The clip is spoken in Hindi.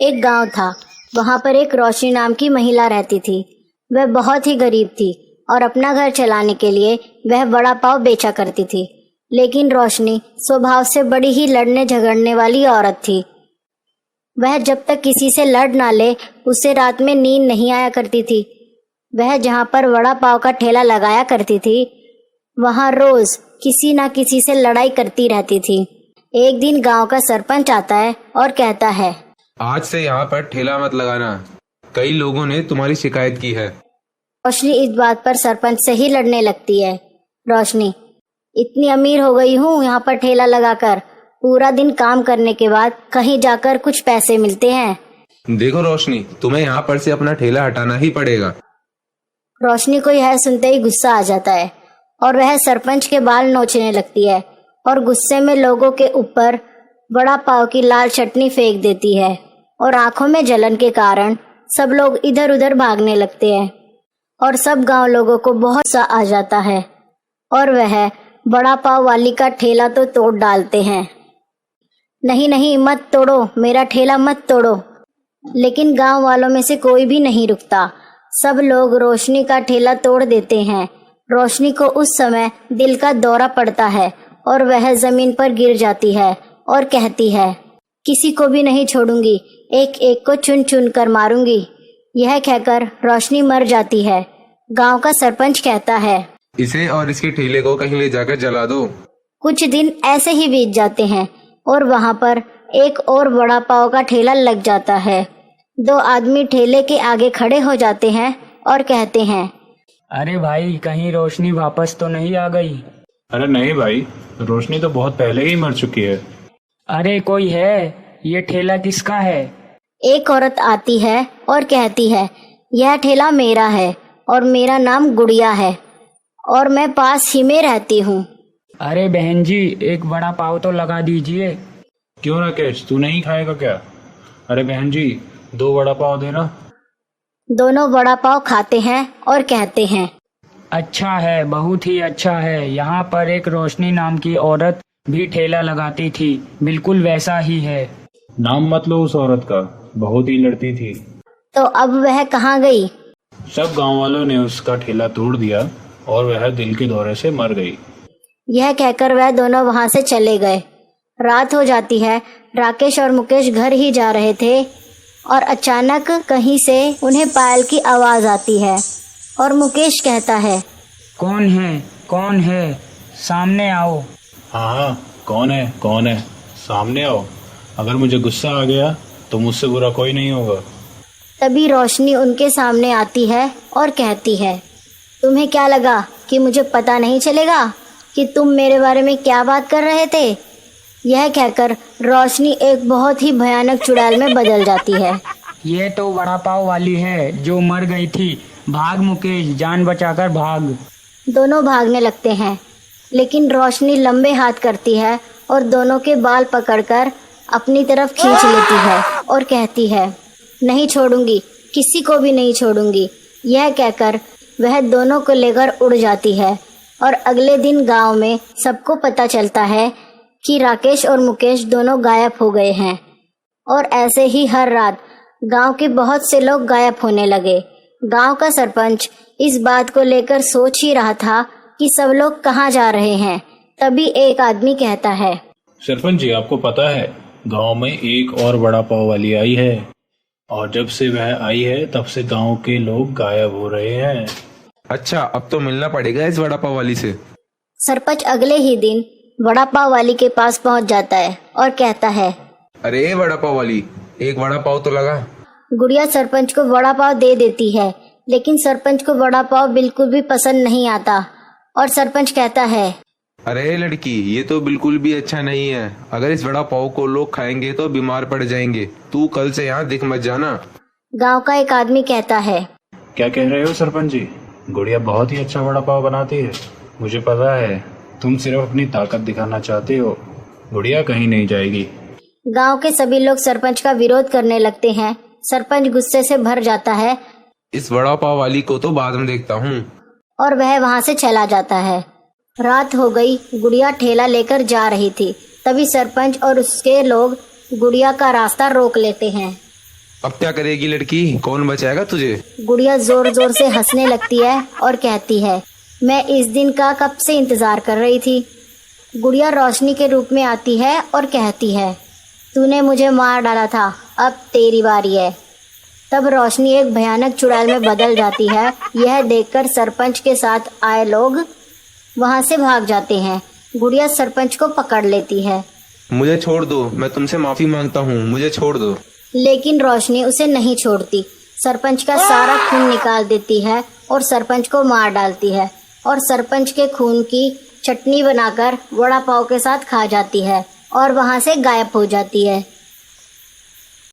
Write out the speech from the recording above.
एक गांव था। वहां पर एक रोशनी नाम की महिला रहती थी। वह बहुत ही गरीब थी और अपना घर चलाने के लिए वह वड़ा पाव बेचा करती थी। लेकिन रोशनी स्वभाव से बड़ी ही लड़ने झगड़ने वाली औरत थी। वह जब तक किसी से लड़ ना ले उसे रात में नींद नहीं आया करती थी। वह जहां पर वड़ा पाव का ठेला लगाया करती थी वहां रोज किसी ना किसी से लड़ाई करती रहती थी। एक दिन गांव का सरपंच आता है और कहता है, आज से यहाँ पर ठेला मत लगाना, कई लोगों ने तुम्हारी शिकायत की है। रोशनी इस बात पर सरपंच से ही लड़ने लगती है। रोशनी, इतनी अमीर हो गई हूँ यहाँ पर ठेला लगाकर, पूरा दिन काम करने के बाद कहीं जाकर कुछ पैसे मिलते हैं। देखो रोशनी, तुम्हें यहाँ पर से अपना ठेला हटाना ही पड़ेगा। रोशनी को यह सुनते ही गुस्सा आ जाता है और वह सरपंच के बाल नोचने लगती है और गुस्से में लोगों के ऊपर वड़ा पाव की लाल चटनी फेंक देती है और आंखों में जलन के कारण सब लोग इधर उधर भागने लगते हैं और सब गांव लोगों को बहुत सा आ जाता है और वह वड़ा पाव वाली का ठेला तो तोड़ डालते हैं। नहीं नहीं, मत तोड़ो, मेरा ठेला मत तोड़ो। लेकिन गांव वालों में से कोई भी नहीं रुकता। सब लोग रोशनी का ठेला तोड़ देते हैं। रोशनी को उस समय दिल का दौरा पड़ता है और वह जमीन पर गिर जाती है और कहती है, किसी को भी नहीं छोड़ूंगी, एक एक को चुन चुन कर मारूंगी। यह कहकर रोशनी मर जाती है। गांव का सरपंच कहता है, इसे और इसके ठेले को कहीं ले जाकर जला दो। कुछ दिन ऐसे ही बीत जाते हैं और वहां पर एक और वड़ा पाव का ठेला लग जाता है। दो आदमी ठेले के आगे खड़े हो जाते हैं और कहते हैं, अरे भाई, कहीं रोशनी वापस तो नहीं आ गई? अरे नहीं भाई, रोशनी तो बहुत पहले ही मर चुकी है। अरे कोई है, ये ठेला किसका है? एक औरत आती है और कहती है, यह ठेला मेरा है और मेरा नाम गुड़िया है और मैं पास ही में रहती हूँ। अरे बहन जी, एक वड़ा पाव तो लगा दीजिए। क्यों राकेश, तू नहीं खाएगा क्या? अरे बहन जी, 2 वड़ा पाव देना। दोनों वड़ा पाव खाते हैं और कहते हैं, अच्छा है, बहुत ही अच्छा है। यहाँ पर एक रोशनी नाम की औरत भी ठेला लगाती थी, बिल्कुल वैसा ही है। नाम मत लो उस औरत का, बहुत ही लड़ती थी। तो अब वह कहाँ गई? सब गांव वालों ने उसका ठेला तोड़ दिया और वह दिल के दौरे से मर गई। यह कहकर वह दोनों वहां से चले गए। रात हो जाती है। राकेश और मुकेश घर ही जा रहे थे और अचानक कहीं से उन्हें पायल की आवाज आती है और मुकेश कहता है, कौन है, कौन है, सामने आओ। हाँ, कौन है, सामने आओ। अगर मुझे गुस्सा आ गया तो मुझसे बुरा कोई नहीं होगा। तभी रोशनी उनके सामने आती है और कहती है, तुम्हें क्या लगा कि मुझे पता नहीं चलेगा कि तुम मेरे बारे में क्या बात कर रहे थे? यह कहकर रोशनी एक बहुत ही भयानक चुड़ैल में बदल जाती है। ये तो वड़ा पाव वाली है जो मर गई थी। भाग मुकेश, जान बचाकर भाग। दोनों भागने लगते हैं लेकिन रोशनी लंबे हाथ करती है और दोनों के बाल पकड़कर अपनी तरफ खींच लेती है और कहती है, नहीं छोड़ूंगी, किसी को भी नहीं छोड़ूंगी। यह कहकर वह दोनों को लेकर उड़ जाती है और अगले दिन गांव में सबको पता चलता है कि राकेश और मुकेश दोनों गायब हो गए हैं। और ऐसे ही हर रात गांव के बहुत से लोग गायब होने लगे। गांव का सरपंच इस बात को लेकर सोच ही रहा था कि सब लोग कहाँ जा रहे हैं। तभी एक आदमी कहता है, सरपंच जी, आपको पता है गांव में एक और वड़ा पाव वाली आई है और जब से वह आई है तब से गांव के लोग गायब हो रहे हैं। अच्छा, अब तो मिलना पड़ेगा इस वड़ा पाव वाली से। सरपंच अगले ही दिन वड़ा पाव वाली के पास पहुंच जाता है और कहता है, अरे वड़ा पाव वाली, एक वड़ा पाव तो लगा। गुड़िया सरपंच को वड़ा पाव दे देती है लेकिन सरपंच को वड़ा पाव बिल्कुल भी पसंद नहीं आता और सरपंच कहता है, अरे लड़की, ये तो बिल्कुल भी अच्छा नहीं है। अगर इस वड़ा पाव को लोग खाएंगे तो बीमार पड़ जाएंगे। तू कल से यहाँ दिख मत जाना। गांव का एक आदमी कहता है, क्या कह रहे हो सरपंच जी? गुड़िया बहुत ही अच्छा वड़ा पाव बनाती है। मुझे पता है, तुम सिर्फ अपनी ताकत दिखाना चाहते हो। गुड़िया कहीं नहीं जाएगी। गांव के सभी लोग सरपंच का विरोध करने लगते हैं। सरपंच गुस्से से भर जाता है। इस वड़ा पाव वाली को तो बाद में देखता हूँ। और वह वहां से चला जाता है। रात हो गई। गुड़िया ठेला लेकर जा रही थी। तभी सरपंच और उसके लोग गुड़िया का रास्ता रोक लेते हैं अब क्या करेगी लड़की? कौन बचाएगा तुझे? गुड़िया जोर जोर से हंसने लगती है और कहती है, मैं इस दिन का कब से इंतजार कर रही थी। गुड़िया रोशनी के रूप में आती है और कहती है, तूने मुझे मार डाला था, अब तेरी बारी है। तब रोशनी एक भयानक चुड़ैल में बदल जाती है। यह देखकर सरपंच के साथ आए लोग वहां से भाग जाते हैं। गुड़िया सरपंच को पकड़ लेती है, मुझे छोड़ दो, मैं तुमसे माफी मांगता हूँ, मुझे छोड़ दो। लेकिन रोशनी उसे नहीं छोड़ती। सरपंच का सारा खून निकाल देती है और सरपंच को मार डालती है और सरपंच के खून की चटनी बनाकर वड़ा पाव के साथ खा जाती है और वहां से गायब हो जाती है।